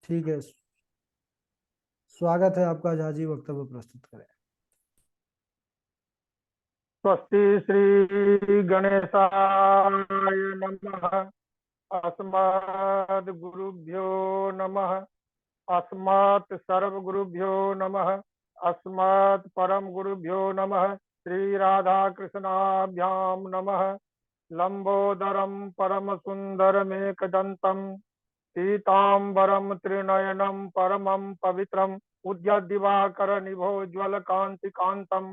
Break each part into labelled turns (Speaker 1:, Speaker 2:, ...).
Speaker 1: ठीक है। स्वागत है आपका। झाजी वक्तव्य प्रस्तुत करें।
Speaker 2: स्वस्ति श्री गणेशाय नमः। अस्मद् गुरुभ्यो नमः। अस्मत् सर्व गुरुभ्यो नमः। अस्मत् परम गुरुभ्यो नमः। श्री राधा कृष्णाभ्यां नमः। लंबोदरम परम सुंदरमेकदंतम पीतांबरम त्रिनयनम परमं पवित्रम उद्यद्दिवाकर निभोज्वल कांति कांतम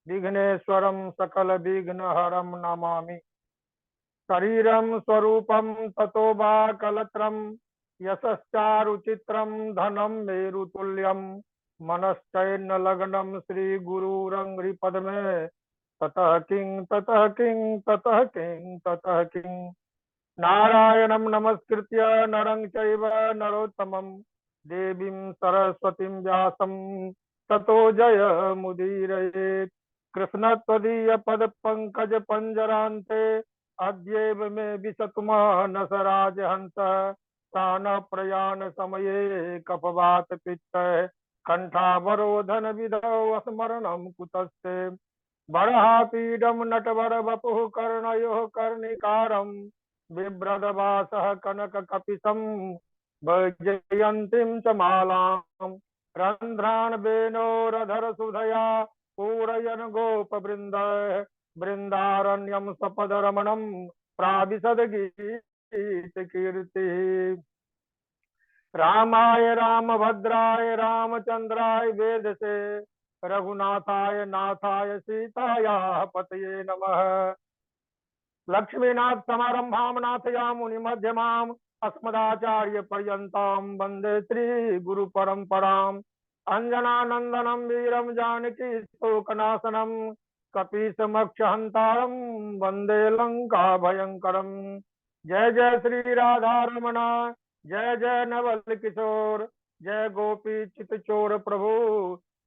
Speaker 2: विघ्नेश्वरम सकल विघ्नहरम नमामि। शरीरं स्वरूपं ततो वा कलत्रं यशश्चारुचित्रं धनं मेरुतुल्यं मनश्चैन्न लग्नं श्रीगुरुरङ्घ्रिपद्मे ततः किं ततः किं ततः किं ततः किं। नारायणं नमस्कृत्य नरं चैव नरोत्तमं देवीं सरस्वतीं व्यासं ततो जयमुदीरयेत्। कृष्ण त्वदीय पद पंकज पंजरान्ते अद्यैव मे विशतु मानस राजहंस। प्राण प्रयाण समये कपवात पित्त कंठावरोधन विधौ स्मरणं कुतस्ते। बर्हापीडं नटवर वपुः कर्णयोः कर्णिकारं बिभ्रदवासः कनककपिशं वैजयन्तीं च मालां। रन्ध्रान् वेणोरधर सुधया पूरयन् गोपवृन्द बृन्दारण्यं सपदरमणं प्राविशद गीतकीर्ति। रामाय रामभद्राय रामचंद्राय वेदसे रघुनाथाय नाथाय सीतायाः पतये नमः। लक्ष्मीनाथ समारंभां नाथयामुनिमध्यमाम् अस्मदाचार्य पर्यन्तां वन्दे श्रीगुरु परम्पराम्। अंजनानंदनं वीरं जानकी शोकनाशनं कपीशमक्षहन्तारं वन्दे लंका भयंकरं। जय जय श्री राधा रमण जय जय नवल किशोर जय गोपी चित चोर प्रभु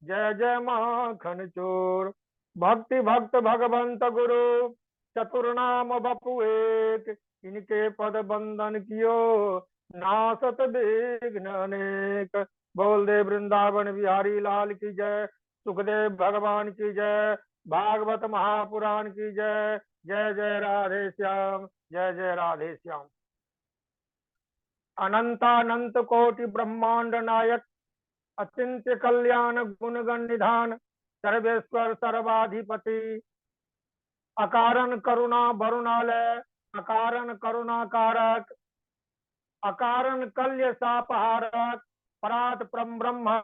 Speaker 2: जय जय माखन चोर। भक्ति भक्त भगवंत गुरु चतुर्नाम बपु एक इनके पद बंदन कियो नासत विघ्न अनेक। बोल दे वृंदावन बिहारी लाल की जय। सुखदेव भगवान की जय। भागवत महापुराण की जय। जय जय राधे श्याम जय जय राधे श्याम। अनंतानंत कोटि ब्रह्मांड नायक अचिंत्य कल्याण गुणगण निधान सर्वेश्वर सर्वाधिपति अकारण करुणा वरुणालय अकारण करुणा कारक अकारण कल्य सापहारक परात परम ब्रह्म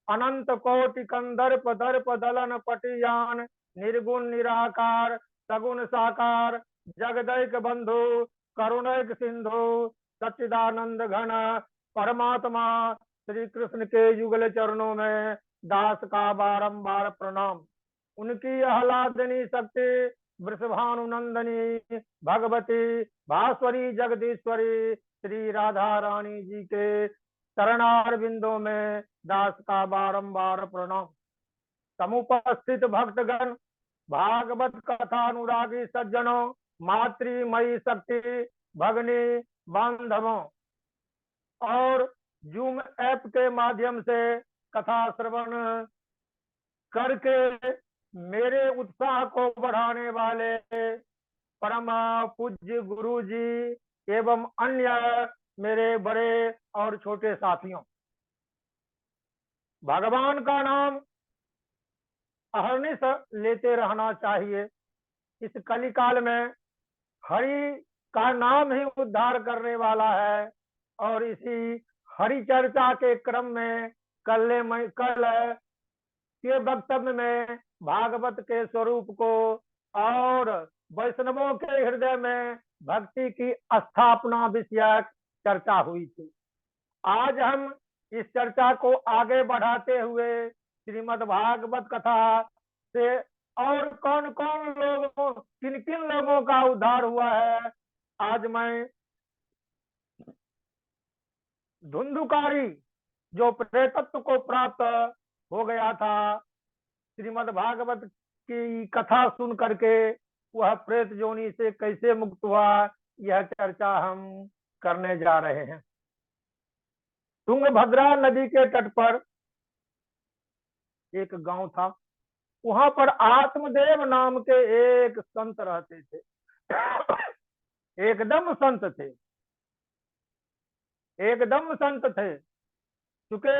Speaker 2: अनंत कोटि कंदर्प दर्प दलन पटियान निर्गुण निराकार सगुण साकार जगदैक बंधु करुणैक सिंधु सच्चिदानंद घन परमात्मा श्री कृष्ण के युगल चरणों में दास का बारंबार प्रणाम। उनकी आह्लादनी शक्ति वृषभानुनंदनी भगवती भास्वरी जगदीश्वरी श्री राधा रानी जी के चरणार बिंदों में दास का बारंबार प्रणाम। समुपस्थित भक्तगण भागवत कथानुरागी सज्जनों मातृमयी शक्ति भगनी बांधवों और जूम ऐप के माध्यम से कथा श्रवण करके मेरे उत्साह को बढ़ाने वाले परम पूज्य गुरु जी एवं अन्य मेरे बड़े और छोटे साथियों, भगवान का नाम अहर्निश लेते रहना चाहिए। इस कलिकाल में हरि का नाम ही उद्धार करने वाला है और इसी हरि चर्चा के क्रम में कल के वक्तव्य में भागवत के स्वरूप को और वैष्णवों के हृदय में भक्ति की स्थापना विषयक चर्चा हुई थी। आज हम इस चर्चा को आगे बढ़ाते हुए श्रीमद् भागवत कथा से और कौन कौन लोगों किन किन लोगों का उद्धार हुआ है, आज मैं धुंधुकारी जो प्रेतत्व को प्राप्त हो गया था, श्रीमद् भागवत की कथा सुन करके वह प्रेत जोनी से कैसे मुक्त हुआ, यह चर्चा हम करने जा रहे हैं। तुंगभद्रा नदी के तट पर एक गांव था। वहां पर आत्मदेव नाम के एक संत रहते थे। एकदम संत थे, एकदम संत थे। क्योंकि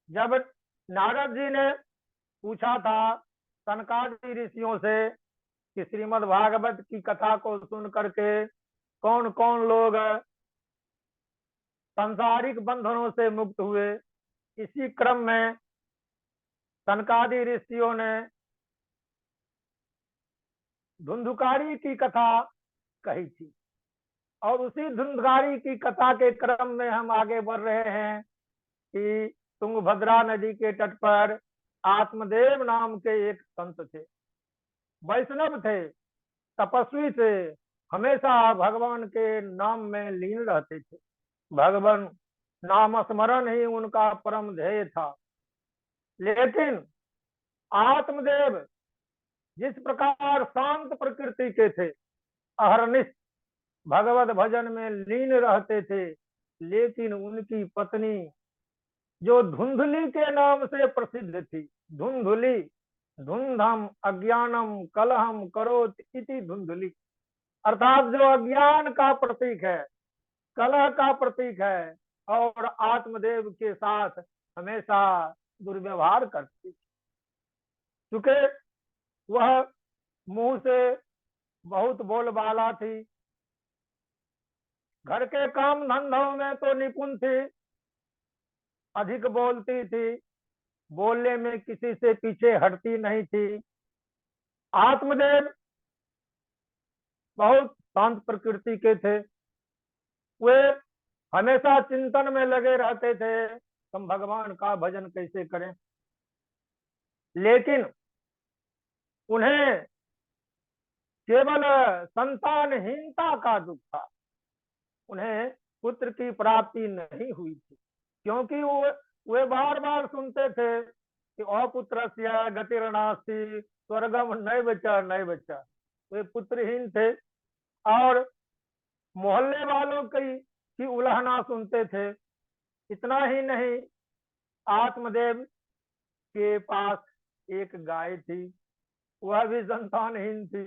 Speaker 2: जब नारद जी ने पूछा था सनकादि ऋषियों से कि श्रीमद् भागवत की कथा को सुन करके कौन कौन लोग सांसारिक बंधनों से मुक्त हुए, इसी क्रम में सनकादि ऋषियों ने धुंधुकारी की कथा कही थी। और उसी धुंधुकारी की कथा के क्रम में हम आगे बढ़ रहे हैं कि तुंगभद्रा नदी के तट पर आत्मदेव नाम के एक संत थे, वैष्णव थे, तपस्वी थे, हमेशा भगवान के नाम में लीन रहते थे। भगवान नाम स्मरण ही उनका परम ध्येय था। लेकिन आत्मदेव जिस प्रकार शांत प्रकृति के थे, अहरनिश भगवत भजन में लीन रहते थे, लेकिन उनकी पत्नी जो धुंधली के नाम से प्रसिद्ध थी, धुंधली, धुंधम अज्ञानम कलहम करोत इति धुंधली, अर्थात जो अज्ञान का प्रतीक है, कलह का प्रतीक है और आत्मदेव के साथ हमेशा दुर्व्यवहार करती, क्योंकि वह मुंह से बहुत बोलबाला थी, घर के काम धंधों में तो निपुण थी, अधिक बोलती थी, बोलने में किसी से पीछे हटती नहीं थी। आत्मदेव बहुत शांत प्रकृति के थे, वे हमेशा चिंतन में लगे रहते थे हम भगवान का भजन कैसे करें। लेकिन उन्हें केवल संतानहीनता का दुख था, उन्हें पुत्र की प्राप्ति नहीं हुई थी, क्योंकि वे बार बार सुनते थे कि अपुत्रस्य गतिर्नास्ति स्वर्गम नैव च। वे पुत्रहीन थे और मोहल्ले वालों की उलाहना सुनते थे। इतना ही नहीं, आत्मदेव के पास एक गाय थी, वह भी संतानहीन थी।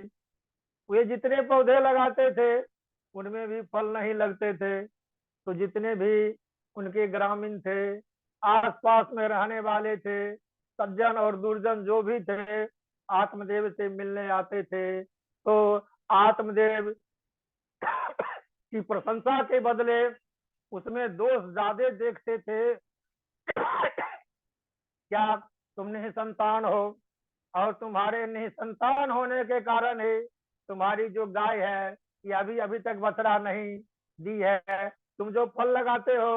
Speaker 2: वे जितने पौधे लगाते थे उनमें भी फल नहीं लगते थे। तो जितने भी उनके ग्रामीण थे, आसपास में रहने वाले थे, सज्जन और दुर्जन जो भी थे, आत्मदेव से मिलने आते थे। तो आत्मदेव की प्रशंसा के बदले उसमें दोष ज्यादा देखते थे। क्या तुम निसंतान हो और तुम्हारे निसंतान होने के कारण ही तुम्हारी जो गाय है ये अभी तक बछड़ा नहीं दी है। तुम जो फल लगाते हो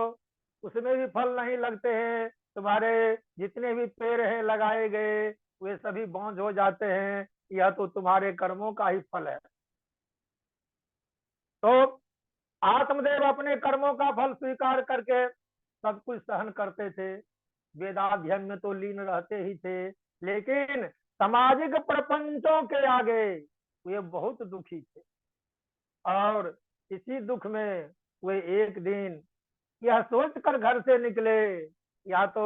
Speaker 2: उसमें भी फल नहीं लगते हैं, तुम्हारे जितने भी पेड़ हैं लगाए गए वे सभी बौंझ हो जाते हैं, यह तो तुम्हारे कर्मों का ही फल है। तो आत्मदेव अपने कर्मों का फल स्वीकार करके सब कुछ सहन करते थे, वेदाध्ययन में तो लीन रहते ही थे, लेकिन सामाजिक प्रपंचों के आगे वे बहुत दुखी थे। और इसी दुख में वे एक दिन यह सोच कर घर से निकले, या तो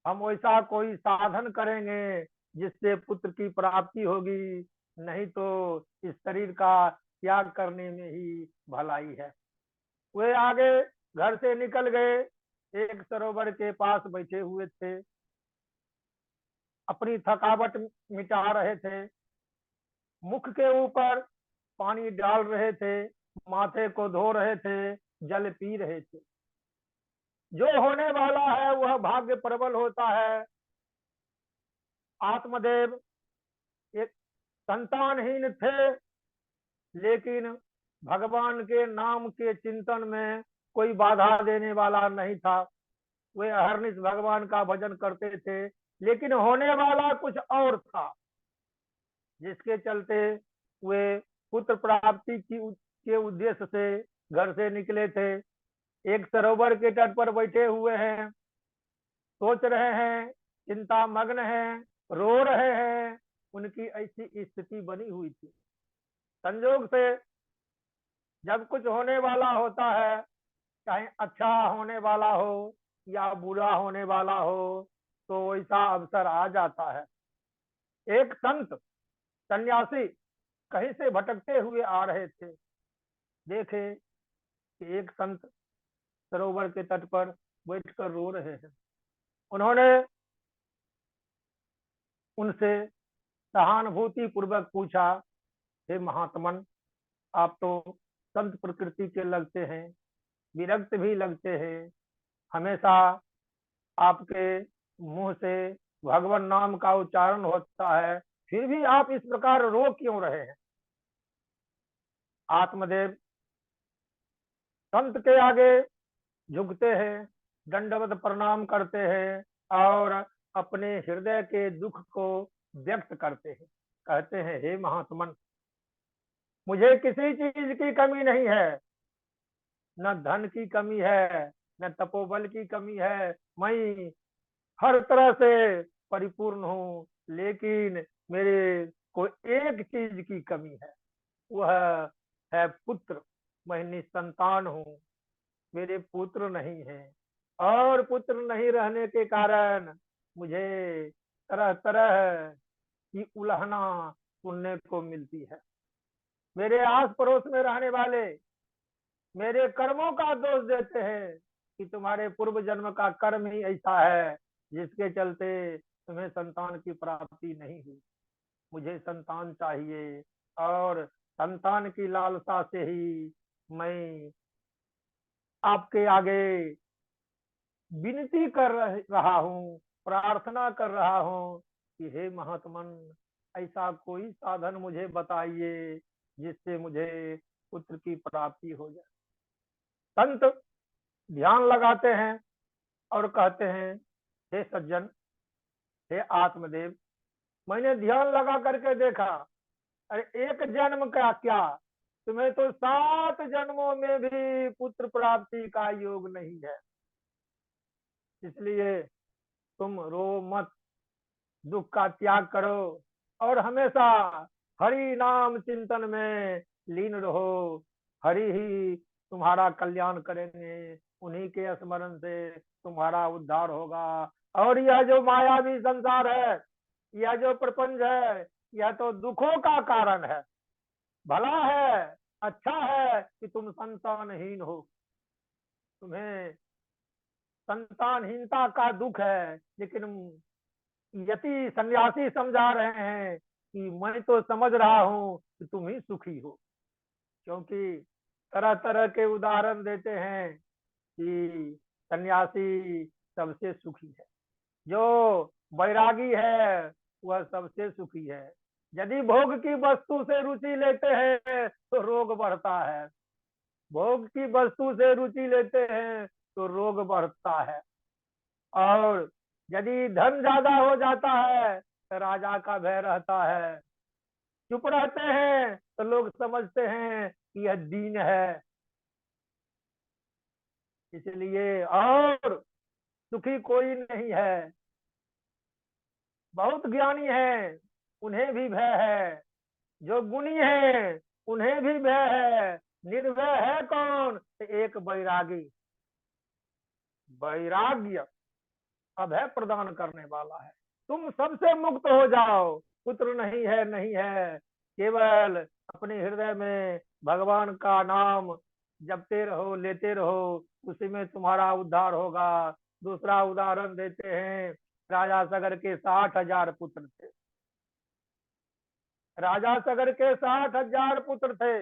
Speaker 2: हम वैसा कोई साधन करेंगे जिससे पुत्र की प्राप्ति होगी, नहीं तो इस शरीर का त्याग करने में ही भलाई है। वे आगे घर से निकल गए, एक सरोवर के पास बैठे हुए थे, अपनी थकावट मिटा रहे थे, मुख के ऊपर पानी डाल रहे थे, माथे को धो रहे थे, जल पी रहे थे। जो होने वाला है वह भाग्य प्रबल होता है। आत्मदेव एक संतानहीन थे, लेकिन भगवान के नाम के चिंतन में कोई बाधा देने वाला नहीं था। वे अहरनिश भगवान का भजन करते थे, लेकिन होने वाला कुछ और था, जिसके चलते वे पुत्र प्राप्ति के उद्देश्य से घर से निकले थे। एक सरोवर के तट पर बैठे हुए हैं, सोच रहे हैं, चिंता मग्न हैं, रो रहे हैं। उनकी ऐसी स्थिति बनी हुई थी। संयोग से जब कुछ होने वाला होता है चाहे अच्छा होने वाला हो या बुरा होने वाला हो, तो ऐसा अवसर आ जाता है। एक संत सन्यासी कहीं से भटकते हुए आ रहे थे। देखे कि एक संत सरोवर के तट पर बैठकर रो रहे हैं। उन्होंने उनसे सहानुभूति पूर्वक पूछा, हे महात्मन, आप तो संत प्रकृति के लगते हैं, विरक्त भी लगते हैं, हमेशा आपके मुंह से भगवान नाम का उच्चारण होता है, फिर भी आप इस प्रकार रो क्यों रहे हैं? आत्मदेव संत के आगे झुकते हैं, दंडवत प्रणाम करते हैं और अपने हृदय के दुख को व्यक्त करते हैं। कहते हैं, हे महात्मन, मुझे किसी चीज की कमी नहीं है, न धन की कमी है, न तपोबल की कमी है, मैं हर तरह से परिपूर्ण हूँ, लेकिन मेरे को एक चीज की कमी है, वह है पुत्र। मैं निसंतान हूँ, मेरे पुत्र नहीं है, और पुत्र नहीं रहने के कारण मुझे तरह तरह की उलहना सुनने को मिलती है। मेरे आस पड़ोस में रहने वाले मेरे कर्मों का दोष देते हैं कि तुम्हारे पूर्व जन्म का कर्म ही ऐसा है जिसके चलते तुम्हें संतान की प्राप्ति नहीं हुई। मुझे संतान चाहिए, और संतान की लालसा से ही मैं आपके आगे विनती कर रहा हूँ, प्रार्थना कर रहा हूँ कि हे महात्मन, ऐसा कोई साधन मुझे बताइए जिससे मुझे पुत्र की प्राप्ति हो जाए। संत ध्यान लगाते हैं और कहते हैं, हे सज्जन, हे आत्मदेव, मैंने ध्यान लगा करके देखा, अरे एक जन्म का क्या, तुम्हें तो 7 जन्मों में भी पुत्र प्राप्ति का योग नहीं है। इसलिए तुम रो मत, दुख का त्याग करो और हमेशा हरि नाम चिंतन में लीन रहो। हरि ही तुम्हारा कल्याण करेंगे, उन्हीं के स्मरण से तुम्हारा उद्धार होगा। और यह जो मायावी संसार है, यह जो प्रपंच है, यह तो दुखों का कारण है। भला है, अच्छा है कि तुम संतानहीन हो। तुम्हें संतानहीनता का दुख है, लेकिन यति सन्यासी समझा रहे हैं कि मैं तो समझ रहा हूं कि तुम ही सुखी हो, क्योंकि तरह तरह के उदाहरण देते हैं कि सन्यासी सबसे सुखी है, जो वैरागी है वह सबसे सुखी है। यदि भोग की वस्तु से रुचि लेते हैं तो रोग बढ़ता है, भोग की वस्तु से रुचि लेते हैं तो रोग बढ़ता है, और यदि धन ज्यादा हो जाता है तो राजा का भय रहता है। चुप रहते हैं तो लोग समझते हैं कि यह दीन है। इसलिए और सुखी कोई नहीं है। बहुत ज्ञानी है, उन्हें भी भय है, जो गुणी है उन्हें भी भय है। निर्भय है कौन? एक वैरागी। वैराग्य अभय प्रदान करने वाला है। तुम सबसे मुक्त हो जाओ, पुत्र नहीं है, नहीं है, केवल अपने हृदय में भगवान का नाम जपते रहो, लेते रहो, उसी में तुम्हारा उद्धार होगा। दूसरा उदाहरण देते हैं, राजा सगर के 60,000 पुत्र थे। राजा सगर के 60,000 पुत्र थे।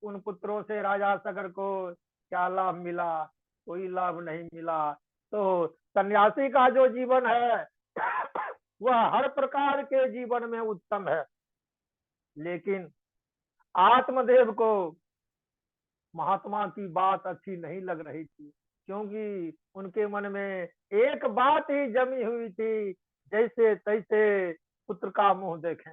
Speaker 2: उन पुत्रों से राजा सगर को क्या लाभ मिला? कोई लाभ नहीं मिला। तो सन्यासी का जो जीवन है वह हर प्रकार के जीवन में उत्तम है, लेकिन आत्मदेव को महात्मा की बात अच्छी नहीं लग रही थी, क्योंकि उनके मन में एक बात ही जमी हुई थी, जैसे तैसे पुत्र का मुंह देखें।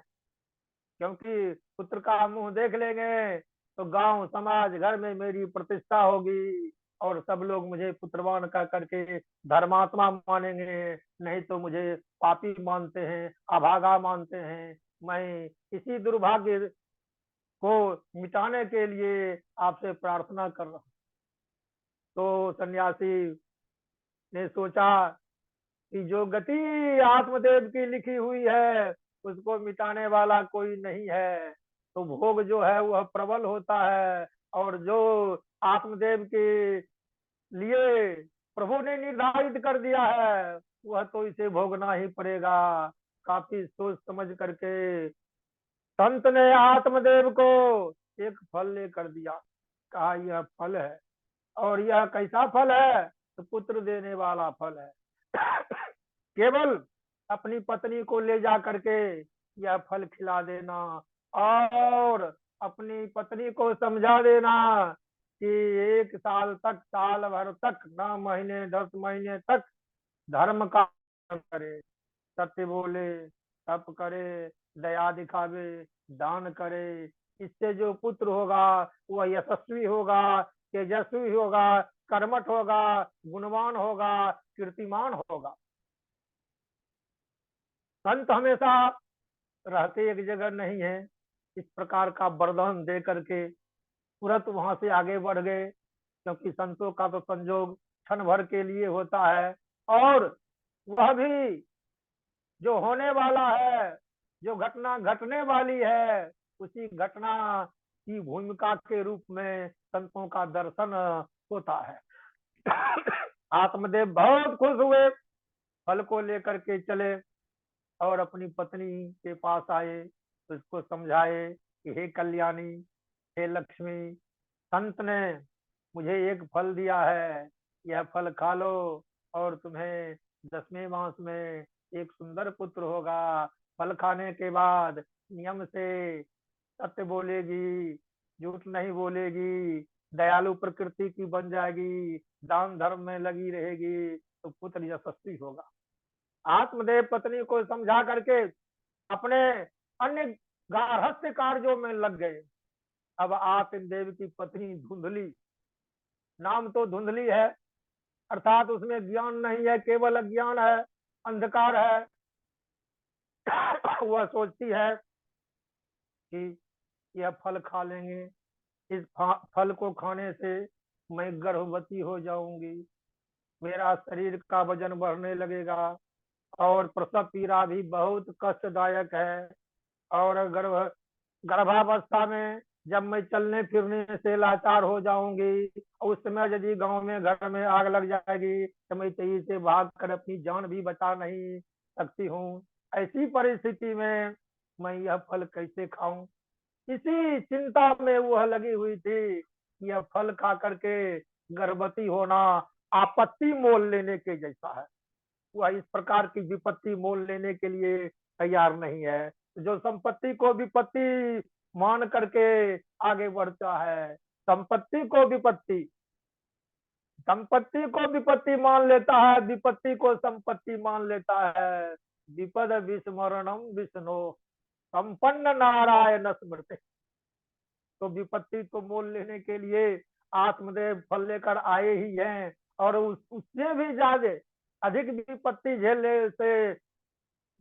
Speaker 2: क्योंकि पुत्र का मुंह देख लेंगे तो गांव समाज घर में मेरी प्रतिष्ठा होगी, और सब लोग मुझे पुत्रवान का करके धर्मात्मा मानेंगे, नहीं तो मुझे पापी मानते हैं, अभागा मानते हैं। मैं इसी दुर्भाग्य को मिटाने के लिए आपसे प्रार्थना कर रहा हूँ। तो सन्यासी ने सोचा कि जो गति आत्मदेव की लिखी हुई है उसको मिटाने वाला कोई नहीं है। तो भोग जो है वह प्रबल होता है, और जो आत्मदेव के लिए प्रभु ने निर्धारित कर दिया है वह तो इसे भोगना ही पड़ेगा। काफी सोच समझ करके संत ने आत्मदेव को एक फल लेकर दिया। कहा यह फल है, और यह कैसा फल है? तो पुत्र देने वाला फल है। केवल अपनी पत्नी को ले जा करके यह फल खिला देना, और अपनी पत्नी को समझा देना कि 1 साल तक, साल भर तक, 9 महीने 10 महीने तक धर्म का करे, सत्य बोले, तप करे, दया दिखावे, दान करे। इससे जो पुत्र होगा वह यशस्वी होगा, तेजस्वी होगा, कर्मठ होगा, गुणवान होगा, कीर्तिमान होगा। संत हमेशा रहते एक जगह नहीं है। इस प्रकार का वरदान दे करके तुरंत वहां से आगे बढ़ गए, क्योंकि संतों का तो संजोग क्षण भर के लिए होता है, और वह भी जो होने वाला है, जो घटना घटने वाली है, उसी घटना की भूमिका के रूप में संतों का दर्शन होता है। आत्मदेव बहुत खुश हुए, फल को लेकर के चले और अपनी पत्नी के पास आए, उसको समझाए कि हे कल्याणी, हे लक्ष्मी, संत ने मुझे एक फल दिया है, यह फल खा लो और तुम्हें 10वें मास में एक सुंदर पुत्र होगा। फल खाने के बाद नियम से सत्य बोलेगी, झूठ नहीं बोलेगी, दयालु प्रकृति की बन जाएगी, दान धर्म में लगी रहेगी, तो पुत्र यशस्वी होगा। आत्मदेव पत्नी को समझा करके अपने अन्य गार्हस्थ्य कार्यों में लग गए। अब आत्मदेव की पत्नी धुंधली, नाम तो धुंधली है, अर्थात उसमें ज्ञान नहीं है, केवल अज्ञान है, अंधकार है। वह सोचती है कि यह फल खा लेंगे, इस फल को खाने से मैं गर्भवती हो जाऊंगी, मेरा शरीर का वजन बढ़ने लगेगा, और प्रसव पीड़ा भी बहुत कष्टदायक है, और गर्भावस्था में जब मैं चलने फिरने से लाचार हो जाऊंगी, उस समय यदि गांव में घर में आग लग जाएगी तो मैं तेजी से भाग कर अपनी जान भी बचा नहीं सकती हूँ। ऐसी परिस्थिति में मैं यह फल कैसे खाऊं? इसी चिंता में वह लगी हुई थी कि यह फल खा करके गर्भवती होना आपत्ति मोल लेने के जैसा है। वह इस प्रकार की विपत्ति मोल लेने के लिए तैयार नहीं है। जो संपत्ति को विपत्ति मान करके आगे बढ़ता है, संपत्ति को विपत्ति, संपत्ति को विपत्ति मान लेता है, विपत्ति को संपत्ति मान लेता है। विपद विस्मरणम विष्णु संपन्न नारायण स्मृति। तो विपत्ति को मोल लेने के लिए आत्मदेव फल लेकर आए ही हैं, और उससे भी ज्यादा अधिक विपत्ति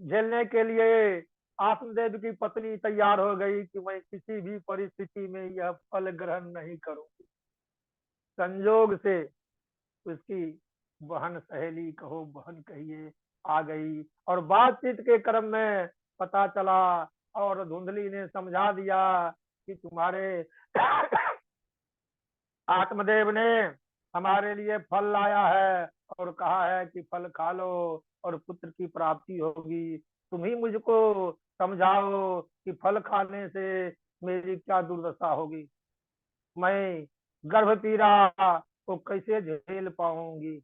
Speaker 2: झेलने के लिए आत्मदेव की पत्नी तैयार हो गई कि मैं किसी भी परिस्थिति में यह फल ग्रहण नहीं करूंगी। संजोग से उसकी बहन, सहेली कहो, बहन कहिए, आ गई, और बातचीत के क्रम में पता चला, और धुंधली ने समझा दिया कि तुम्हारे आत्मदेव ने हमारे लिए फल लाया है और कहा है कि फल खा लो और पुत्र की प्राप्ति होगी। तुम ही मुझको समझाओ कि फल खाने से मेरी क्या दुर्दशा होगी, मैं गर्भ पीड़ा को कैसे झेल पाऊंगी,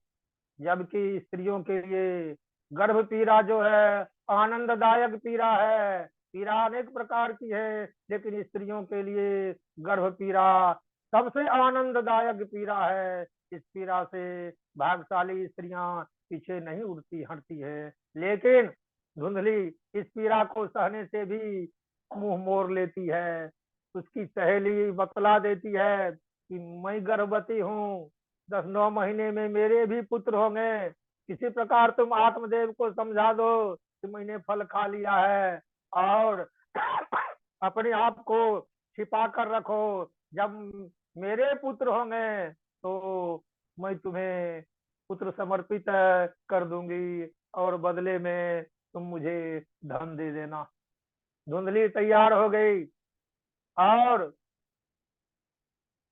Speaker 2: जबकि स्त्रियों के लिए गर्भ पीड़ा जो है आनंददायक पीड़ा है। पीड़ा अनेक प्रकार की है, लेकिन स्त्रियों के लिए गर्भ पीड़ा सबसे आनंददायक पीड़ा है। इस पीड़ा से भाग्यशाली स्त्रियां पीछे नहीं उड़ती हटती है, लेकिन धुंधली इस पीड़ा को सहने से भी मुंह मोड़ लेती है। उसकी सहेली बतला देती है कि मैं गर्भवती हूँ, 10-9 महीने में मेरे भी पुत्र होंगे, किसी प्रकार तुम आत्मदेव को समझा दो कि मैंने फल खा लिया है, और अपने आप को छिपा कर रखो, जब मेरे पुत्र होंगे तो मैं तुम्हें पुत्र समर्पित कर दूंगी और बदले में तुम मुझे धन दे देना। धुंधली तैयार हो गई और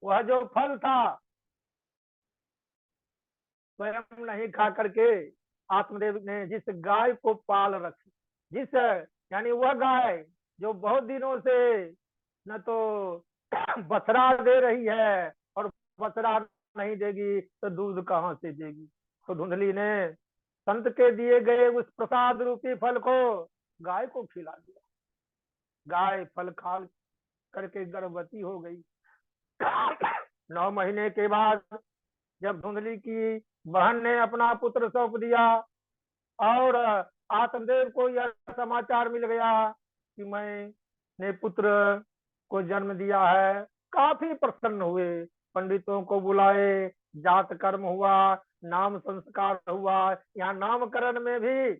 Speaker 2: वह जो फल था स्वयं नहीं खा करके आत्मदेव ने जिस गाय को पाल रखी, जिस यानी वह गाय जो बहुत दिनों से न तो बछड़ा दे रही है और बछड़ा नहीं देगी तो दूध कहाँ से देगी। तो धुंधली ने संत के दिए गए उस प्रसाद रूपी फल को गाय को खिला दिया। गाय फल खा करके गर्भवती हो गई। 9 महीने के बाद जब धुंधली की बहन ने अपना पुत्र सौंप दिया और आत्मदेव को यह समाचार मिल गया कि मैंने पुत्र को जन्म दिया है, काफी प्रसन्न हुए। पंडितों को बुलाए, जात कर्म हुआ, नाम संस्कार हुआ। यहाँ नामकरण में भी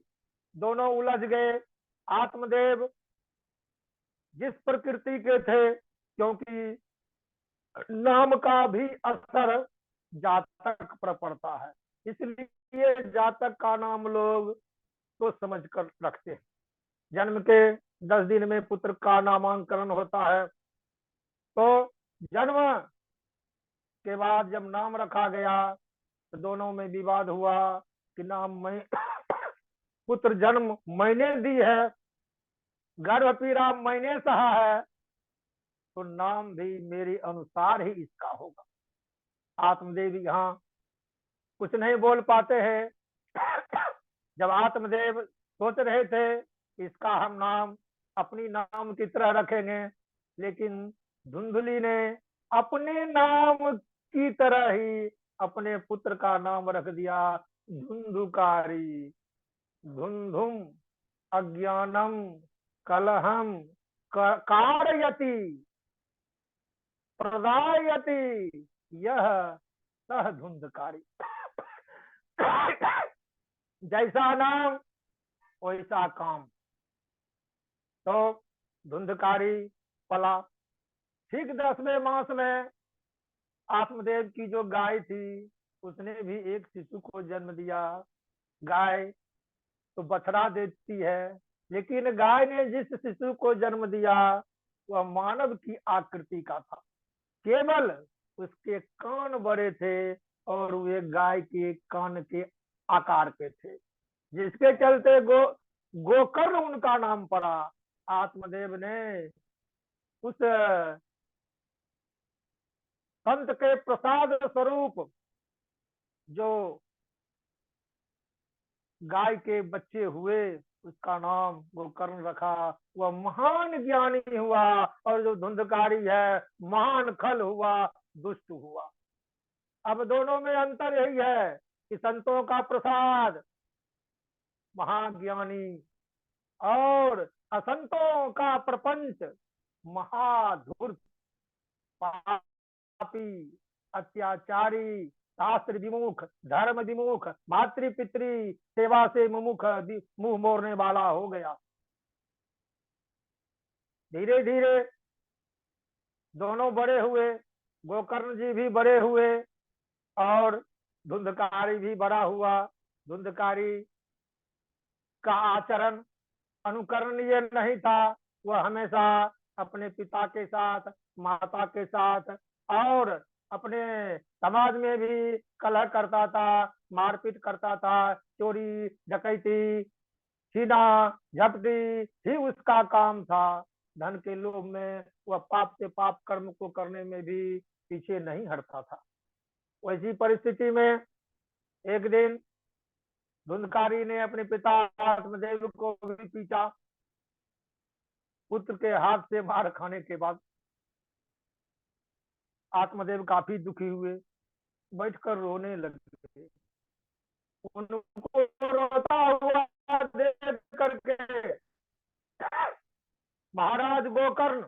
Speaker 2: दोनों उलझ गए। आत्मदेव जिस प्रकृति के थे, क्योंकि नाम का भी असर जातक पर पड़ता है, इसलिए जातक का नाम लोग तो समझ कर रखते हैं। जन्म के 10 दिन में पुत्र का नामांकन होता है, तो जन्म के बाद जब नाम रखा गया तो दोनों में विवाद हुआ कि नाम मैं पुत्र जन्म मैंने दी है, गर्भ पीड़ा मैंने सहा है, तो नाम भी मेरे अनुसार ही इसका होगा। आत्मदेव यहाँ कुछ नहीं बोल पाते हैं। जब आत्मदेव सोच रहे थे इसका हम नाम अपनी नाम की तरह रखेंगे, लेकिन धुंधली ने अपने नाम की तरह ही अपने पुत्र का नाम रख दिया, धुंधुकारी। धुंधुम अज्ञानम कलहम कारयति प्रदायति यह सह धुंधकारी। जैसा नाम वैसा काम। तो धुंधकारी पला। ठीक 10वें मास में आत्मदेव की जो गाय थी उसने भी एक शिशु को जन्म दिया। गाय तो बछड़ा देती है, लेकिन गाय ने जिस शिशु को जन्म दिया वह मानव की आकृति का था। केवल उसके कान बड़े थे और वे गाय के कान के आकार के थे, जिसके चलते गोकर्ण उनका नाम पड़ा। आत्मदेव ने उस संत के प्रसाद स्वरूप जो गाय के बच्चे हुए उसका नाम गोकर्ण रखा। वह महान ज्ञानी हुआ और जो धुंधकारी है महान खल हुआ, दुष्ट हुआ। अब दोनों में अंतर यही है कि संतों का प्रसाद महाज्ञानी और असंतों का प्रपंच महाधूर्त, पापी, अत्याचारी, शास्त्र विमुख, धर्म विमुख, मातृ पितृ सेवा से मुमुख, मुंह मोड़ने वाला हो गया। धीरे धीरे दोनों बड़े हुए, गोकर्ण जी भी बड़े हुए और धुंधकारी भी बड़ा हुआ। धुंधकारी का आचरण अनुकरणीय नहीं था। वह हमेशा अपने पिता के साथ, माता के साथ और अपने समाज में भी कलह करता था, मारपीट करता था, चोरी डकैती छीना झपटी ही उसका काम था। धन के लोभ में वह पाप से पाप कर्म को करने में भी पीछे नहीं हटता था। वैसी परिस्थिति में एक दिन धुंधकारी ने अपने पिता आत्मदेव को भी पीटा। पुत्र के हाथ से मार खाने के बाद आत्मदेव काफी दुखी हुए, बैठकर रोने लगे। उनको रोता हुआ देख करके महाराज गोकर्ण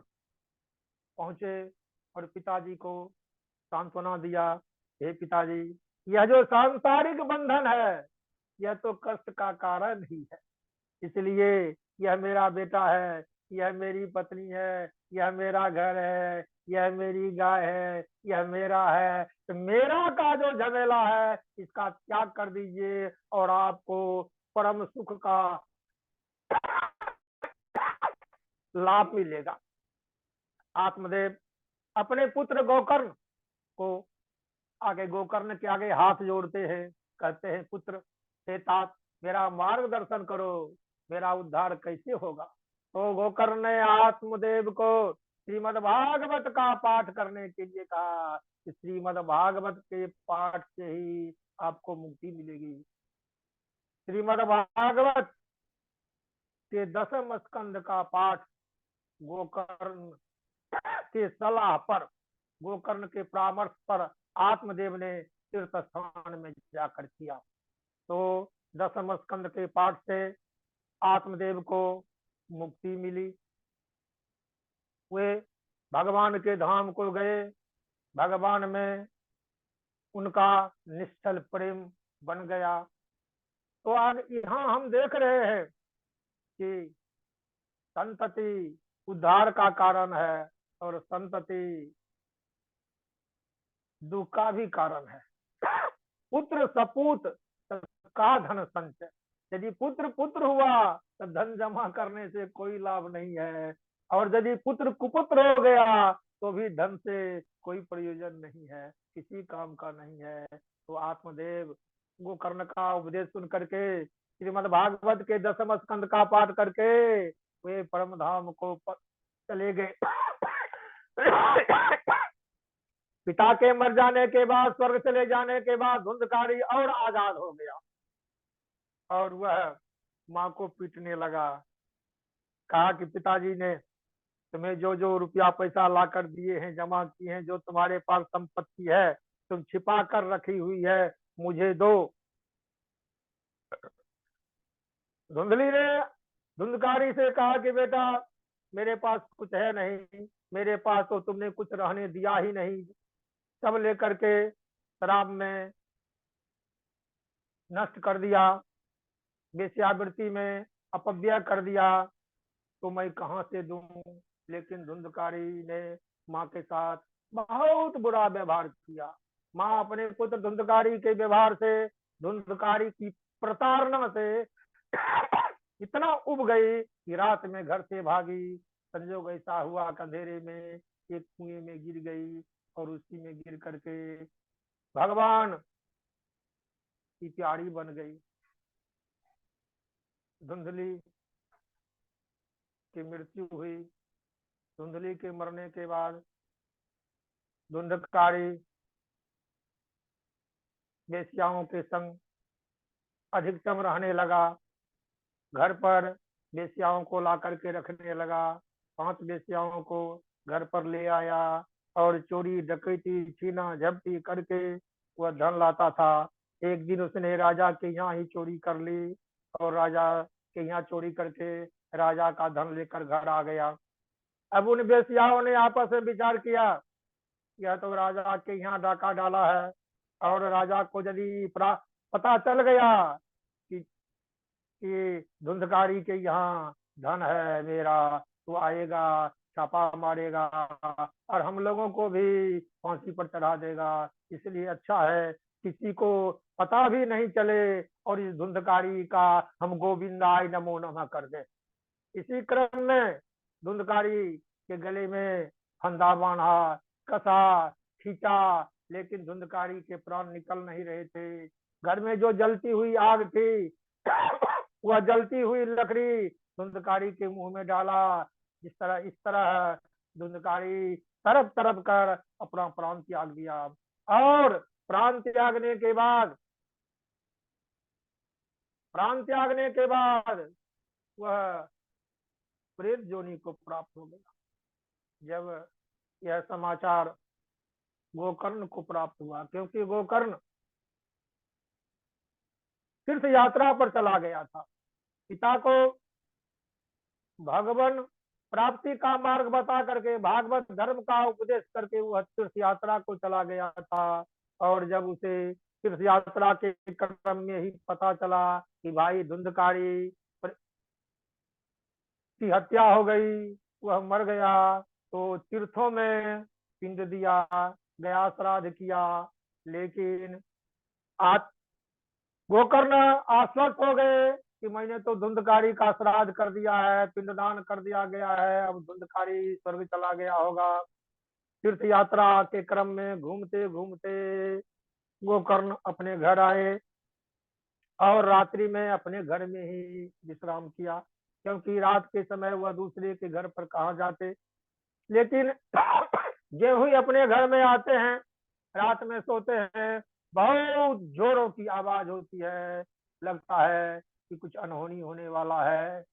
Speaker 2: पहुंचे और पिताजी को सांत्वना दिया। हे पिताजी, यह जो सांसारिक बंधन है यह तो कष्ट का कारण ही है, इसलिए यह मेरा बेटा है, यह मेरी पत्नी है, यह मेरा घर है, यह मेरी गाय है, यह मेरा है, तो मेरा का जो झमेला है इसका त्याग कर दीजिए और आपको परम सुख का लाभ मिलेगा। आत्मदेव अपने पुत्र गोकर्ण को आगे, गोकर्ण के आगे हाथ जोड़ते हैं, कहते हैं पुत्र हे तात मेरा मार्गदर्शन करो, मेरा उद्धार कैसे होगा। तो गोकर्ण ने आत्मदेव को श्रीमद् भागवत का पाठ करने के लिए कहा कि श्रीमद् भागवत के पाठ से ही आपको मुक्ति मिलेगी। श्रीमद् भागवत के 10वें स्कंद का पाठ गोकर्ण के सलाह पर, गोकर्ण के परामर्श पर आत्मदेव ने तीर्थ स्थान में जाकर किया। तो 10वें स्कंद के पाठ से आत्मदेव को मुक्ति मिली। वे भगवान के धाम को गए, भगवान में उनका निश्चल प्रेम बन गया। तो आज यहाँ हम देख रहे हैं कि संतति उद्धार का कारण है और संतति दुख का भी कारण है। पुत्र सपूत का धन संचय, यदि पुत्र पुत्र हुआ तो धन जमा करने से कोई लाभ नहीं है, और यदि पुत्र कुपुत्र हो गया तो भी धन से कोई प्रयोजन नहीं है, किसी काम का नहीं है। तो आत्मदेव गोकर्ण का उपदेश सुन करके श्रीमद् भागवत के 10वें स्कंद का पाठ करके वे परम धाम को चले गए। पिता के मर जाने के बाद, स्वर्ग चले जाने के बाद धुंधकारी और आजाद हो गया और वह माँ को पीटने लगा। कहा कि पिताजी ने तुम्हें जो जो रुपया पैसा ला कर दिए हैं, जमा किए हैं, जो तुम्हारे पास संपत्ति है तुम छिपा कर रखी हुई है, मुझे दो। धुंधली ने धुंधकारी से कहा कि बेटा मेरे पास कुछ है नहीं, मेरे पास तो तुमने कुछ रहने दिया ही नहीं, सब लेकर के शराब में नष्ट कर दिया, वेश्यावृत्ति में अपव्यय कर दिया, तो मैं कहाँ से दूं। लेकिन धुंधकारी ने माँ के साथ बहुत बुरा व्यवहार किया। माँ अपने पुत्र धुंधकारी के व्यवहार से, धुंधकारी की प्रताड़ना से इतना उब गई कि रात में घर से भागी। संजोग ऐसा हुआ अंधेरे में एक कुएं में गिर गई और उसी में गिर करके भगवान की प्यारी बन गई। धुंधली की मृत्यु हुई। धुंधली के मरने के बाद धुंधकारी वेश्याओं के संग अधिकतम रहने लगा। घर पर वेश्याओं को ला करके रखने लगा। 5 वेश्याओं को घर पर ले आया और चोरी डकैती छीना झपटी करके वह धन लाता था। एक दिन उसने राजा के यहाँ ही चोरी कर ली और राजा के यहाँ चोरी करके राजा का धन लेकर घर आ गया। अब उन वेश्याओं ने आपस में विचार किया, यह तो राजा के यहाँ डाका डाला है और राजा को यदि पता चल गया कि धुंधकारी के यहाँ धन है मेरा, तो आएगा, छापा मारेगा और हम लोगों को भी फांसी पर चढ़ा देगा। इसलिए अच्छा है किसी को पता भी नहीं चले और इस धुंधकारी का हम गोविंदाय नमो नमः कर दे। इसी क्रम में धुंधकारी के गले में फंदा बांधा, कसा, खींचा, लेकिन धुंधकारी के प्राण निकल नहीं रहे थे। घर में जो जलती हुई आग थी वह जलती हुई लकड़ी धुंधकारी के मुंह में डाला। इस तरह धुंधकारी तरफ तरफ कर अपना प्राण त्याग दिया। और प्राण त्यागने के बाद वह प्रेत जोनि को प्राप्त हो गया। जब यह समाचार गोकर्ण को प्राप्त हुआ, क्योंकि गोकर्ण तीर्थ यात्रा पर चला गया था, पिता को भगवान प्राप्ति का मार्ग बता करके, भागवत धर्म का उपदेश करके वह तीर्थ यात्रा को चला गया था। और जब उसे तीर्थ यात्रा के क्रम में ही पता चला कि भाई धुंधकारी की हत्या हो गई, वह मर गया, तो तीर्थों में पिंड दिया, गया श्राद्ध किया, लेकिन आज गोकर्ण आश्वस्त हो गए कि मैंने तो धुंधकारी का श्राद्ध कर दिया है, पिंडदान कर दिया गया है, अब धुंधकारी स्वर्ग चला गया होगा। तीर्थ यात्रा के क्रम में घूमते घूमते गोकर्ण अपने घर आए और रात्रि में अपने घर में ही विश्राम किया, क्योंकि रात के समय वह दूसरे के घर पर कहाँ जाते। लेकिन जो ही अपने घर में आते हैं, रात में सोते हैं, बहुत जोरों की आवाज होती है, लगता है कि कुछ अनहोनी होने वाला है।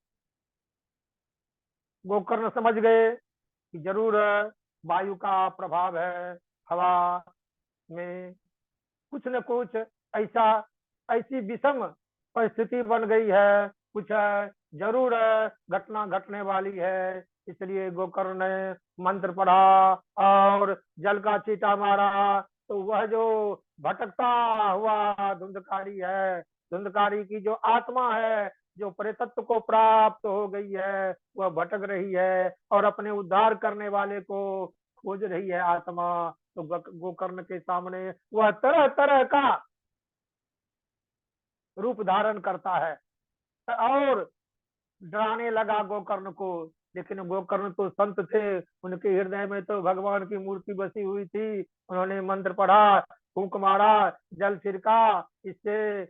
Speaker 2: गोकर्ण समझ गए कि जरूर वायु का प्रभाव है, हवा में कुछ न कुछ ऐसा ऐसी विषम परिस्थिति बन गई है, कुछ जरूर घटना घटने वाली है। इसलिए गोकर्ण ने मंत्र पढ़ा और जल का छींटा मारा, तो वह जो भटकता हुआ धुंधकारी है, धुंधकारी की जो आत्मा है, जो प्रेतत्व को प्राप्त हो गई है, वह भटक रही है और अपने उद्धार करने वाले को खोज रही है आत्मा। तो गोकर्ण के सामने वह तरह तरह का रूप धारण करता है और डराने लगा गोकर्ण को। लेकिन गोकर्ण तो संत थे, उनके हृदय में तो भगवान की मूर्ति बसी हुई थी। उन्होंने मंत्र पढ़ा, फूंक मारा, जल छिड़का, इससे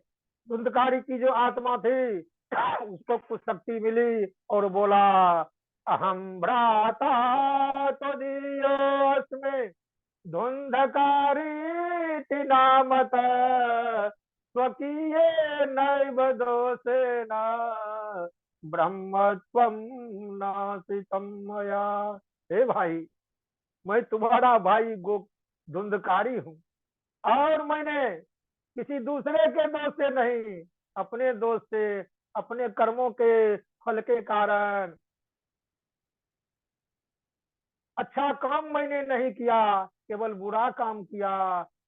Speaker 2: धुंधकारी की जो आत्मा थी उसको कुछ शक्ति मिली और बोला, अहम भ्राता तो दियोस्मे धुंधकारी नामत स्वकीय नैव दोषेण ब्रह्मत्वम नासितम मया। हे भाई, मैं तुम्हारा भाई गो धुंधकारी हूँ और मैंने किसी दूसरे के दोष से नहीं, अपने दोष से, अपने कर्मों के फल के कारण अच्छा काम मैंने नहीं किया, केवल बुरा काम किया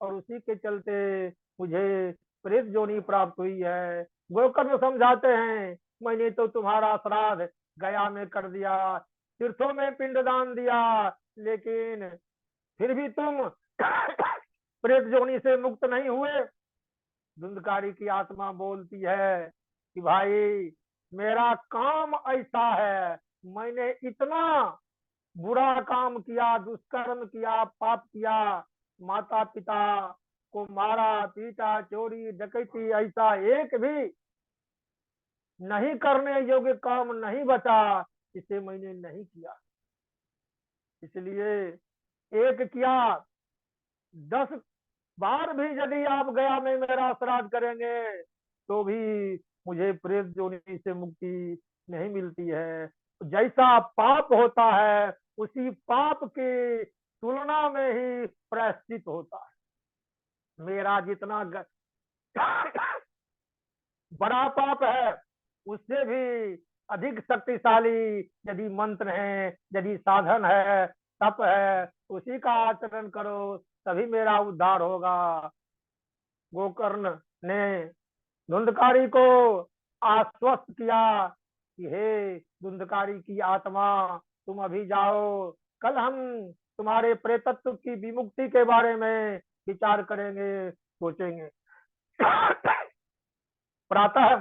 Speaker 2: और उसी के चलते मुझे प्रेत जोनी प्राप्त हुई है। गोकर्ण समझाते हैं, मैंने तो तुम्हारा श्राद्ध गया में कर दिया, तीर्थों में पिंडदान दिया, लेकिन फिर भी तुम प्रेत जोनी से मुक्त नहीं हुए। धुंधकारी की आत्मा बोलती है कि भाई, मेरा काम ऐसा है, मैंने इतना बुरा काम किया, दुष्कर्म किया, पाप किया, माता पिता को मारा, पीटा, चोरी, डकैती, ऐसा एक भी नहीं करने योग्य काम नहीं बचा, इसे मैंने नहीं किया। इसलिए एक किया, 10 बार भी यदि आप गया में मेरा श्राद्ध करेंगे तो भी मुझे प्रेत जोनी से मुक्ति नहीं मिलती है। जैसा पाप होता है उसी पाप की तुलना में ही प्रायश्चित होता है। मेरा जितना बड़ा पाप है उससे भी अधिक शक्तिशाली यदि मंत्र है, यदि साधन है, तप है, उसी का आचरण करो, तभी मेरा उद्धार होगा। गोकर्ण ने धुंधकारी को आश्वस्त किया कि हे धुंधकारी की आत्मा, तुम अभी जाओ, कल हम तुम्हारे प्रेतत्व की विमुक्ति के बारे में विचार करेंगे, सोचेंगे। प्रातः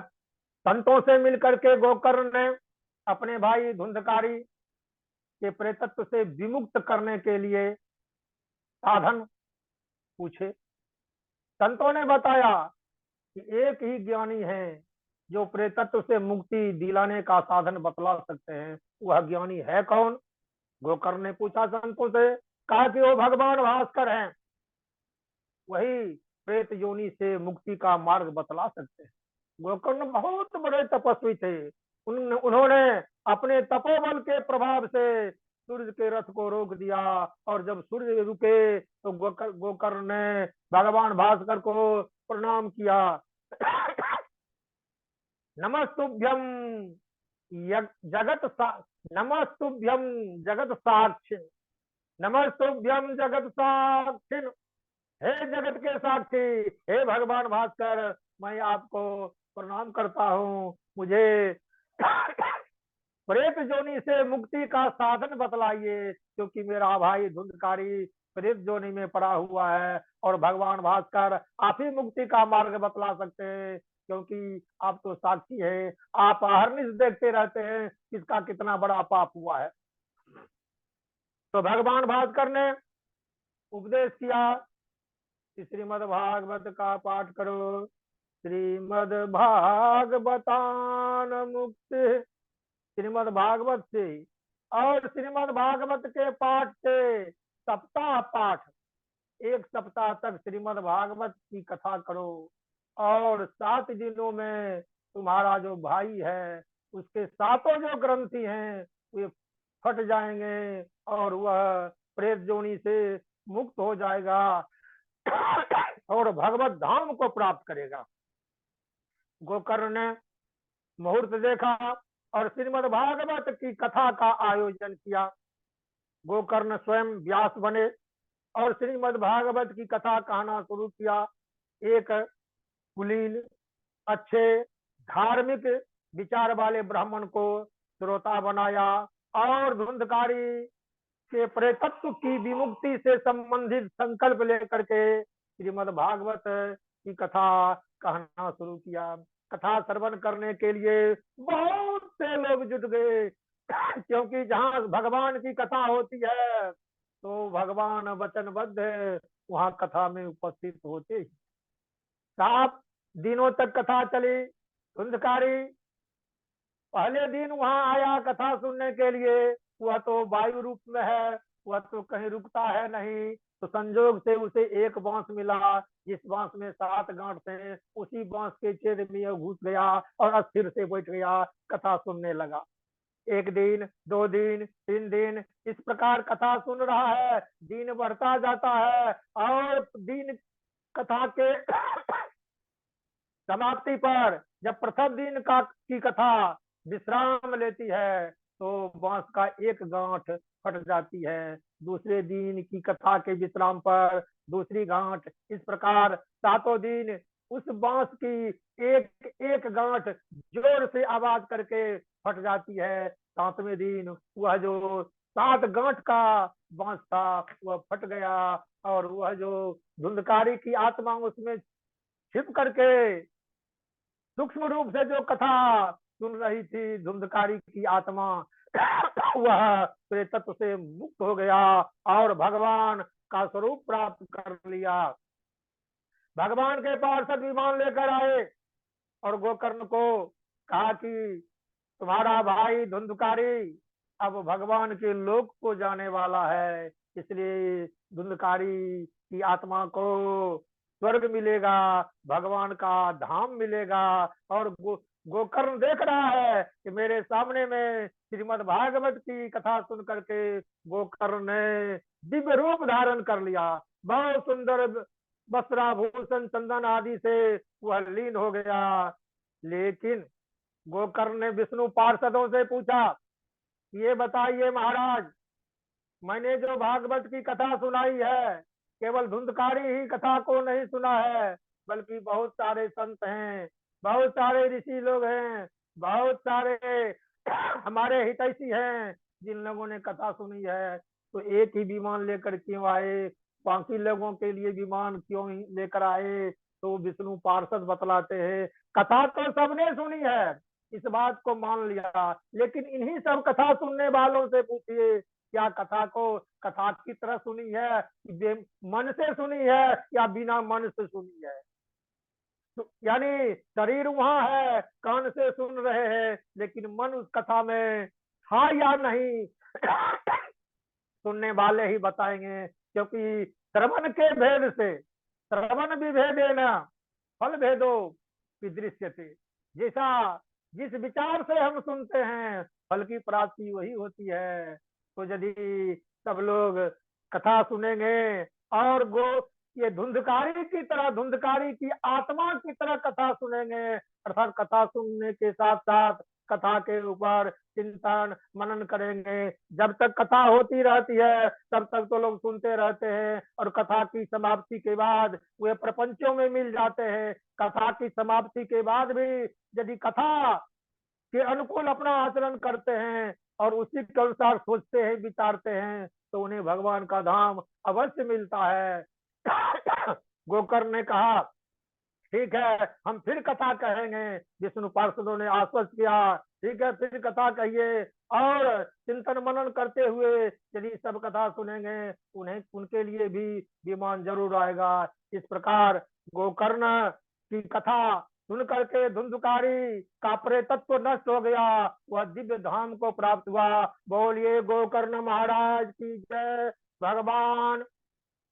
Speaker 2: संतों से मिलकर के गोकर्ण ने अपने भाई धुंधकारी के प्रेतत्व से विमुक्त करने के लिए साधन पूछे। संतों ने बताया कि एक ही ज्ञानी है जो प्रेतत्व से मुक्ति दिलाने का साधन बतला सकते हैं। वह ज्ञानी है कौन? गोकर्ण ने पूछा संतों से, कहा कि वो भगवान भास्कर हैं, वही प्रेत योनि से मुक्ति का मार्ग बतला सकते हैं। गोकर्ण बहुत बड़े तपस्वी थे। उन्होंने अपने तपोबल के प्रभाव से सूर्य के रथ को रोक दिया और जब सूर्य रुके तो गोकर्ण ने भगवान भास्कर को प्रणाम किया। नमस्तुभ्यम नमस्तुभ्यम जगत साक्षी, नमस्तुभ्यम जगत साक्षी, हे जगत के साक्षी, हे भगवान भास्कर, मैं आपको प्रणाम करता हूँ। मुझे प्रेत जोनि से मुक्ति का साधन बतलाइए, क्योंकि मेरा भाई धुंधकारी प्रेत जोनि में पड़ा हुआ है और भगवान भास्कर आप ही मुक्ति का मार्ग बतला सकते हैं, क्योंकि आप तो साक्षी है, आप हरनिश देखते रहते हैं किसका कितना बड़ा पाप हुआ है। तो भगवान भास्कर ने उपदेश किया कि श्रीमद् भागवत का पाठ करो। श्रीमद् भागवतान मुक्ति, श्रीमद् भागवत से और श्रीमद् भागवत के पाठ से सप्ताह पाठ, एक सप्ताह तक श्रीमद् भागवत की कथा करो और 7 दिनों में तुम्हारा जो भाई है उसके सातों जो ग्रंथि हैं वे फट जाएंगे और वह प्रेत जोनि से मुक्त हो जाएगा और भगवत धाम को प्राप्त करेगा। गोकर्ण ने मुहूर्त देखा और श्रीमद् भागवत की कथा का आयोजन किया। गोकर्ण स्वयं व्यास बने और श्रीमद् भागवत की कथा कहना शुरू किया। एक कुलीन, अच्छे, धार्मिक विचार वाले ब्राह्मण को श्रोता बनाया और धुंधकारी के प्रेतत्व की विमुक्ति से संबंधित संकल्प लेकर के श्रीमद् भागवत की कथा कहना शुरू किया। कथा श्रवण करने के लिए बहुत से लोग जुट गए, क्योंकि जहाँ भगवान की कथा होती है तो भगवान वचनबद्ध है, वहाँ कथा में उपस्थित होते ही। 7 दिनों तक कथा चली। धुंधकारी पहले दिन वहां आया कथा सुनने के लिए, वह तो वायु रूप में है, वह तो कहीं रुकता है नहीं, तो संजोग से उसे एक बांस मिला, जिस बांस में 7 गांठ थे, उसी बांस के छेद में घुस गया और अस्थिर से बैठ गया, कथा सुनने लगा। 1 दिन, 2 दिन, 3 दिन, इस प्रकार कथा सुन रहा है। दिन बढ़ता जाता है और दिन कथा के समाप्ति पर जब प्रथम दिन की कथा विश्राम लेती है तो बांस का एक गांठ फट जाती है। दूसरे दिन की कथा के विश्राम पर दूसरी गांठ, इस प्रकार 7 दिन उस बांस की एक एक गांठ जोर से आवाज करके फट जाती है। 7वें दिन वह जो 7 गांठ का बांस था वह फट गया और वह जो धुंधकारी की आत्मा उसमें छिप करके सूक्ष्म रूप से जो कथा सुन रही थी, धुंधकारी की आत्मा वह प्रेतत्व से मुक्त हो गया और भगवान का स्वरूप प्राप्त कर लिया। भगवान के पार्षद विमान लेकर आए और गोकर्ण को कहा कि तुम्हारा भाई धुंधकारी अब भगवान के लोक को जाने वाला है, इसलिए धुंधकारी की आत्मा को स्वर्ग मिलेगा, भगवान का धाम मिलेगा। और गोकर्ण देख रहा है कि मेरे सामने में श्रीमद् भागवत की कथा सुन करके गोकर्ण ने दिव्य रूप धारण कर लिया। बहुत सुंदर वस्त्राभूषण चंदन आदि से वह लीन हो गया। लेकिन गोकर्ण ने विष्णु पार्षदों से पूछा, ये बताइए महाराज, मैंने जो भागवत की कथा सुनाई है केवल धुंधकारी ही कथा को नहीं सुना है, बल्कि बहुत सारे संत हैं, बहुत सारे ऋषि लोग हैं, बहुत सारे हमारे हितैषी हैं जिन लोगों ने कथा सुनी है। तो एक ही विमान लेकर क्यों आए, बाकी लोगों के लिए विमान क्यों लेकर आए? तो विष्णु पार्षद बतलाते हैं, कथा तो सबने सुनी है, इस बात को मान लिया, लेकिन इन्हीं सब कथा सुनने वालों से पूछिए क्या कथा को कथा की तरह सुनी है, मन से सुनी है या बिना मन से सुनी है। यानी शरीर वहां है, कान से सुन रहे हैं, लेकिन मन उस कथा में था या नहीं सुनने वाले ही बताएंगे, क्योंकि श्रवण के भेद से, श्रवण विभेदेन फल भेदो विदृश्यते, जैसा जिस विचार से हम सुनते हैं फल की प्राप्ति वही होती है। तो यदि सब लोग कथा सुनेंगे और ये धुंधकारी की तरह, धुंधकारी की आत्मा की तरह कथा सुनेंगे, अर्थात कथा सुनने के साथ साथ कथा के ऊपर चिंतन मनन करेंगे। जब तक कथा होती रहती है तब तक तो लोग सुनते रहते हैं और कथा की समाप्ति के बाद वे प्रपंचों में मिल जाते हैं। कथा की समाप्ति के बाद भी यदि कथा के अनुकूल अपना आचरण करते हैं और उसी के अनुसार सोचते हैं, विचारते हैं, तो उन्हें भगवान का धाम अवश्य मिलता है। गोकर्ण ने कहा, ठीक है, हम फिर कथा कहेंगे। विष्णु पार्षदों ने आश्वस्त किया, ठीक है, फिर कथा कहिए, और चिंतन मनन करते हुए यदि सब कथा सुनेंगे, उन्हें उनके लिए भी विमान जरूर आएगा। इस प्रकार गोकर्ण की कथा सुन करके धुंधुकारी का प्रेतत्व नष्ट हो गया, वह दिव्य धाम को प्राप्त हुआ। बोलिए गोकर्ण महाराज की जय, भगवान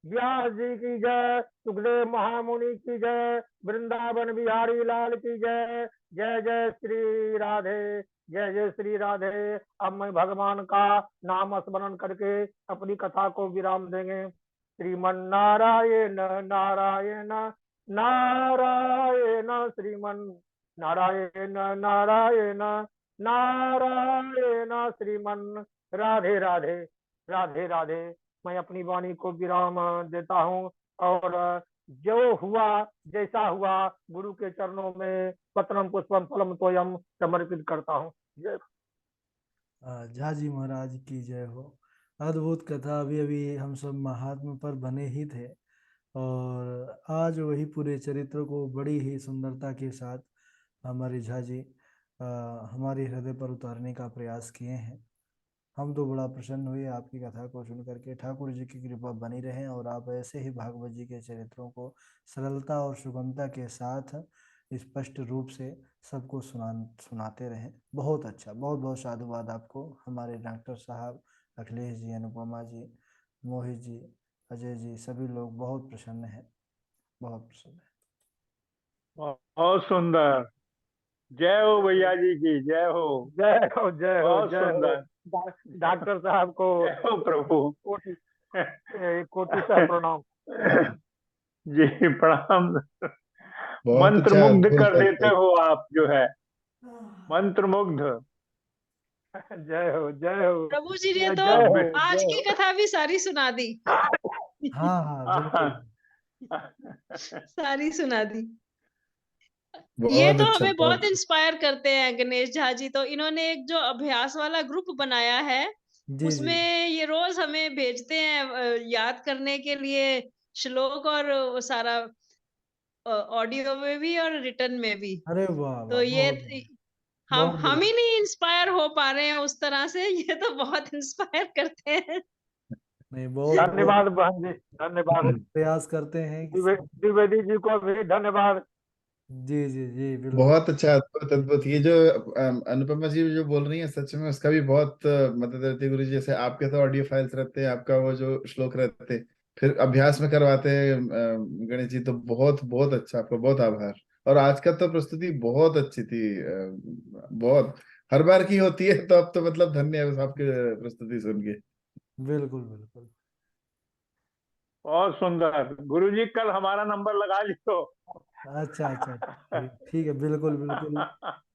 Speaker 2: व्यास जी की जय, सुखदेव महामुनि की जय, वृंदावन बिहारी लाल की जय। जय जय श्री राधे, जय जय श्री राधे। अब मैं भगवान का नाम स्मरण करके अपनी कथा को विराम देंगे। श्रीमन नारायण नारायण नारायण, श्रीमन नारायण नारायण नारायण, श्रीमन राधे राधे, राधे राधे। मैं अपनी वाणी को विराम देता हूँ, और जो हुआ जैसा हुआ गुरु के चरणों में पत्रम पुष्पम फलम तोयम समर्पित करता हूँ। जय
Speaker 1: झा जी महाराज की जय हो। अद्भुत कथा। अभी अभी हम सब महात्मा पर बने ही थे, और आज वही पूरे चरित्र को बड़ी ही सुंदरता के साथ हमारे झा जी हमारे हृदय पर उतारने का प्रयास किए हैं। हम तो बड़ा प्रसन्न हुए आपकी कथा को सुन करके। ठाकुर जी की कृपा बनी रहे और आप ऐसे ही भागवत जी के चरित्रों को सरलता और सुगमता के साथ स्पष्ट रूप से सबको सुनाते रहें। बहुत अच्छा, बहुत बहुत साधुवाद आपको। हमारे डॉक्टर साहब, अखिलेश जी, अनुपमा जी, मोहित जी, अजय जी, सभी लोग बहुत प्रसन्न हैं, बहुत प्रसन्न है।
Speaker 3: बहुत सुंदर। जय हो भैया जी की जय हो।
Speaker 2: जय हो, जय हो,
Speaker 3: बहुत
Speaker 2: जय हो।
Speaker 3: सुंदर।
Speaker 2: डॉक्टर साहब को
Speaker 3: जय हो प्रभु।
Speaker 2: कोटि कोटि सह प्रणाम।
Speaker 3: जी प्रणाम।
Speaker 4: बहुत
Speaker 3: मंत्र
Speaker 4: अच्छा,
Speaker 3: मुग्ध
Speaker 4: अद्भुत
Speaker 3: कर देते
Speaker 4: अद्भुत।
Speaker 3: हो आप, जो है मंत्र मुग्ध।
Speaker 2: जय हो, जय हो,
Speaker 5: प्रभु जी ने तो
Speaker 2: जय हो,
Speaker 5: आज
Speaker 2: जय
Speaker 5: की कथा भी सारी सुना दी।
Speaker 1: हाँ हाँ बिल्कुल।
Speaker 5: सारी सुना दी। ये
Speaker 4: बहुत
Speaker 5: तो
Speaker 4: अच्छा,
Speaker 5: हमें
Speaker 4: बहुत
Speaker 5: बहुत इंस्पायर करते हैं गणेश झा जी। तो इन्होंने एक जो अभ्यास वाला ग्रुप बनाया है,
Speaker 1: जी जी
Speaker 5: उसमें ये रोज हमें भेजते हैं याद करने के लिए श्लोक, और वो सारा ऑडियो में भी और रिटर्न में भी।
Speaker 1: अरे वाह वाह,
Speaker 5: तो ये
Speaker 1: बहुत
Speaker 5: हम
Speaker 1: बहुत
Speaker 5: हम
Speaker 1: बढ़िया।
Speaker 5: ही नहीं इंस्पायर हो पा रहे हैं उस तरह से, ये तो बहुत इंस्पायर करते हैं।
Speaker 1: नहीं, बहुत बहुत
Speaker 2: धन्यवाद बहन जी, धन्यवाद।
Speaker 1: प्रयास करते हैं कि
Speaker 2: द्विवेदी जी को भी धन्यवाद।
Speaker 1: जी जी जी बिल्कुल।
Speaker 4: बहुत अच्छा, अद्भुत अद्भुत। ये जो अनुपमा जी जो बोल रही है, सच में उसका भी बहुत मदद रहती है गुरु जी। जैसे आपके तो ऑडियो फाइल्स रहते हैं, आपका वो जो श्लोक रहते हैं, फिर अभ्यास में करवाते हैं गणेश जी, तो बहुत बहुत अच्छा, आपका बहुत आभार। और आज का तो प्रस्तुति बहुत अच्छी थी, बहुत हर बार की होती है, तो अब तो मतलब धन्य है आपके प्रस्तुति सुन के।
Speaker 1: बिल्कुल बिल्कुल।
Speaker 3: बहुत सुंदर। गुरुजी कल हमारा नंबर लगा लियो।
Speaker 1: अच्छा अच्छा, ठीक है, बिल्कुल बिल्कुल।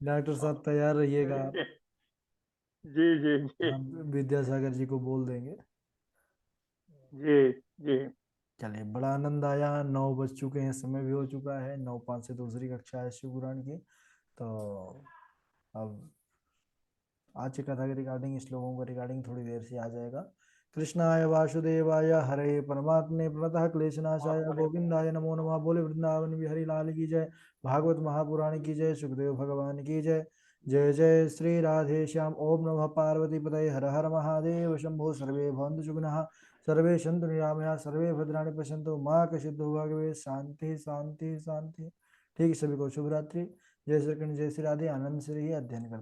Speaker 1: डॉक्टर साहब तैयार रहिएगा आप।
Speaker 3: जी जी जी
Speaker 1: हम विद्यासागर जी को बोल देंगे।
Speaker 3: जी जी।
Speaker 1: चलिए, बड़ा आनंद आया। 9 बज चुके हैं, समय भी हो चुका है। 9:05 से दूसरी कक्षा है शिव पुराण की। तो अब आज की कथा के रिगार्डिंग, इस लोगों का रिगार्डिंग थोड़ी देर से आ जाएगा। कृष्णाय वासुदेवाय हरे परमात्मे प्रणतः क्लेशनाशाय गोविंदाय नमो नमः। बोले वृंदावन बिहारी लाल की जय। भागवत महापुराण की जय। सुखदेव भगवान की जय। जय जय श्री राधे श्याम। ओम नमः पार्वती पतये। हर हर महादेव शंभो। सर्वे भवन्तु सुखिनः, सर्वे सन्तु निरामया, सर्वे भद्राणि पश्यन्तु मा कश्चित् दुर्भाग्यं। शांति शांति शांति। ठीक है, सभी को शुभ रात्रि। जय श्री कृष्ण, जय श्री राधे। आनंद से रहिए, अध्ययन करते